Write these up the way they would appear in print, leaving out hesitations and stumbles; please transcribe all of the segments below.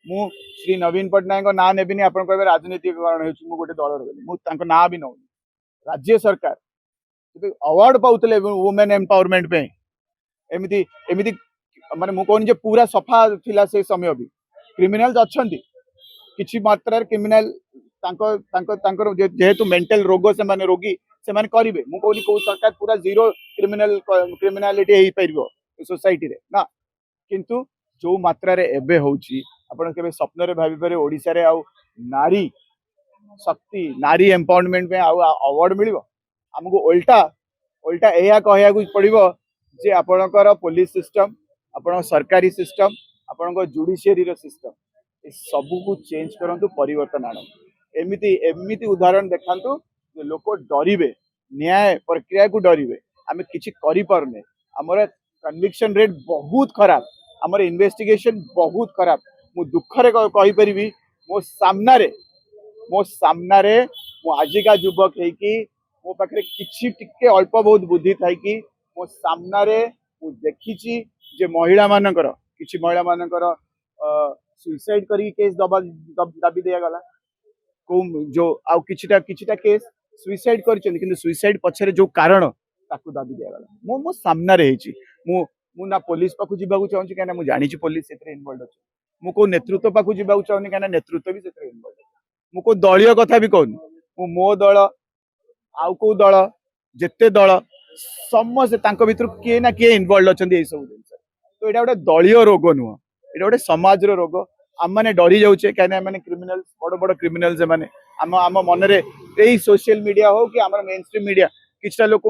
मु श्री नवीन पट्टनायक ना नेबिनी आप राजनीतिकरण हो गोटे दल ना भी नौनी राज्य सरकार अवार्ड पाते वुमेन एम्पावरमेंट पे एमती एमती माने मु कहनी पूरा सफा थिला से समय भी क्रिमिनल्स अच्छा किछि मात्रा क्रिमिनल जेहेतु मेंटल रोग से माने रोगी से माने करिवे मु कहनी को सरकार पूरा जीरो क्रिमिनालिटी हे परिबो सोसाइटी रे ना किंतु जो मात्रा रे एबे होउची आपण केबे स्वप्न रे भाबी पारे ओडिसा रे आउ नारी शक्ति नारी एम्पावरमेंट में आउ अवार्ड मिलिबो हमको उल्टा उल्टा एया कहया को पड़िबो जे आपणकर पुलिस सिस्टम आपण सरकारी सिस्टम आपण जुडिशियरी रो सिस्टम ए सबु को चेंज करंतु परिवर्तन आनो एमिति एमिति उदाहरण देखांतु जे लोक डरिवे न्याय प्रक्रिया को डरिवे आमे किछि करि परने हमर कन्विक्शन रेट बहुत खराब हमर इन्वेस्टिगेशन बहुत खराब मु दुख रे कहि परिबी मो सामना रे मो आजिका युवक है कि मो पाखरे किछि टिके अल्प बहुत बुद्धि थाई कि मो सामना रे मु देखिछि जे महिला मानकर किछि महिला मानकर सुसाइड करी केस दाबी दिया गला को जो आउ किछिटा केस सुसाइड करछन किंतु सुसाइड पछरे जो कारण ताकू दाबी दिया गला मो सामना रे हिछि मु मु ना पुलिस पाखु जिबाकू चाहूछि काना मु जानिछि पुलिस सेतरे इन्वॉल्व अछि मु को नेतृत्व पाखु जिबाकू चाहूनि काना नेतृत्व भी सेतरे इन्वॉल्व अछि मु को दलीय कथा भी कहूनि मु मो दल आउ को दल जेते दल समस्त तांको भितर किए ना किए इन्वॉल्व अछंती ए सब दिन तो एटा गोटे दलीय रोग नुह एटा गोटे समाज रो रोग आम मैंने डरी जाऊे कहीं मैंने क्रिमिनल बड़ बड़ क्रिमिनल मैंने आम आम मन में सोशल मीडिया हो कि आम मेन स्ट्रीम मीडिया किसी लोक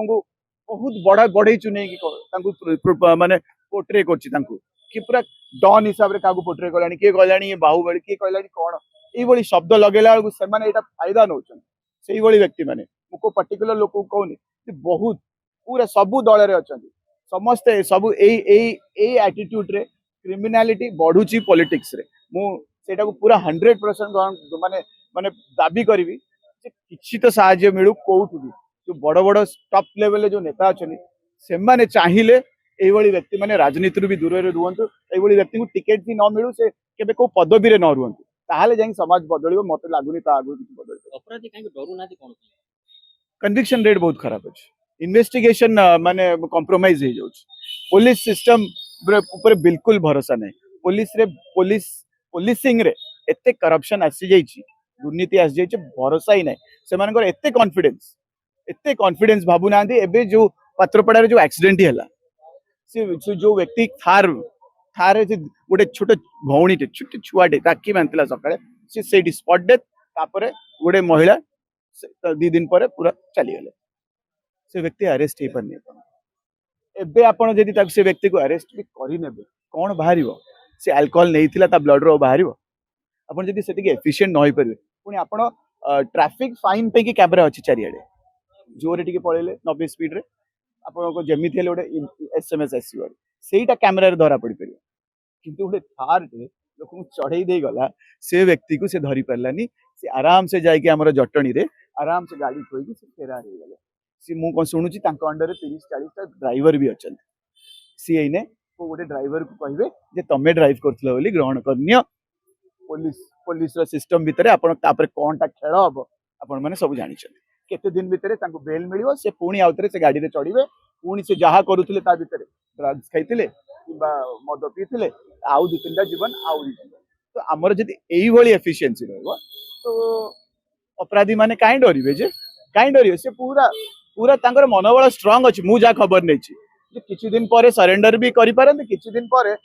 बहुत बड़ा बढ़ई चुने माने पोर्ट्रे कि पूरा डन हिसाब से क्या पोर्ट्रे कला किए कहला ये बाहुबली किए कहला कौन ये शब्द लगेला से फायदा नौ से व्यक्ति मैंने मुझे पर्टिकुलर लोक कहूनी बहुत पूरा सबू दल रे अच्छा समस्ते सब एटीट्यूड रे क्रिमिनालिटी बढ़ुची पॉलिटिक्स रे मु सेटा को पूरा 100% माने माने दाबी करी किछि तो साहाय्य मिलू कोउठु भी जो बड़ बड़ टॉप लेवल जो नेता अछनी से माने चाहिए एभली व्यक्ति माने राजनीति भी दूर रे रुहंतु एभली व्यक्ति को टिकट भी न मिलू से केबे को पदवी रे न रुहंतु ताहाले जाई समाज बदलिबो मते लागुनी ता आगु किछि बदलिबो अपराधी काहे डरू नाथि कोन कन्विक्शन रेट बहुत खराब अछि इन्वेस्टिगेशन माने कॉम्प्रोमाइज हो जाउछ पुलिस सिस्टम ऊपर बिल्कुल भरोसा नहीं पुलिसिंग रे एते करप्शन आसी जाइछि दुर्नीति आसी जाइछि भरोसा ही नहीं से मानकर एते कॉन्फिडेंस भाबु नांदी एबे जो पात्रपड़ा रे जो एक्सीडेंट हला से जो व्यक्ति थार गोटे छोट भौणी छोटे छुआटे राखी बांधला सकाळे से सेठी स्पॉट डेथ तापरे गोटे महिला 2 दिन पर पूरा चली गले से व्यक्ति अरेस्ट हे परनी एबे आपण जदि ताक से व्यक्ति को अरेस्ट भी करि नेबे कोन बाहरिबो से अल्कोहल नैथिला ता ब्लड रो बाहरिबो आपण जदि सेति एफिशिएंट न होई परबे पुनी आपण ट्रैफिक फाइन पे की कैमरा अछि चारियाडे जोरे टिके पळेले 90 स्पीड रे आपण को जेमिति हेले ओडे एसएमएस आसीबो सेटा कैमरा रे धरा पड़ी परबो किंतु ओडे थार रे लोक चढ़ई दे गला से व्यक्ति को से धरी परलानी से आराम से जाय के हमर जटणी रे आराम से गाड़ी थोई के से फेरार हो गले सी मु कोन सुनुची तांको अंडर 30-40 टा ड्राइवर भी अछन सी एने को गोटे ड्राइवर को कहबे जे तमे ड्राइव करथलो बोली ग्रहण करनियो पुलिस रो सिस्टम भितरे आपण तापर कोनटा खेल हबो आपण माने सब जानि छथि केते दिन भितरे तांको बेल मिलिवो से पुणी आउतरे से गाड़ी रे चढ़ीबे पुणी से जहा करूथिले ता भितरे ड्रग्स खाइथिले किबा मद पीथिले आउ 2-3 जीवन आउ तो हमर जदि एई भली एफिशिएंसी रहबो तो अपराधी माने काहे डरिबे जे काहे डरिबे से पूरा पूरा तांकर मनोबल स्ट्रांग अछि मु जा खबर नै छी जे किछि दिन परे सरेंडर भी करि परन किछि दिन परे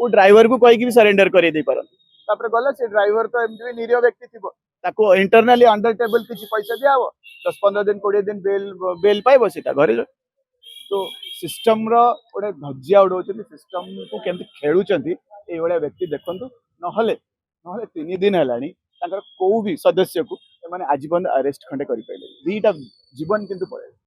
को ड्राइवर को कहि कि भी सरेंडर करि दे परन तापर गला से ड्राइवर तो एमती निरीह व्यक्ति थिबो ताको इंटरनली अंडर टेबल किछि पैसा दियावो 10-15 दिन 20 दिन बेल पाइबो सेटा घरे तो सिस्टम रो ओडे धज्जिया उडौचନ୍ତି सिस्टम को केमति खेलुचନ୍ତି ए बडा व्यक्ति देखंतु नहले 3 दिन हलानी तांकर को भी सदस्य को माने आजीवन अरेस्ट खंडे करि पाइले 2टा जीवन किंतु पळे।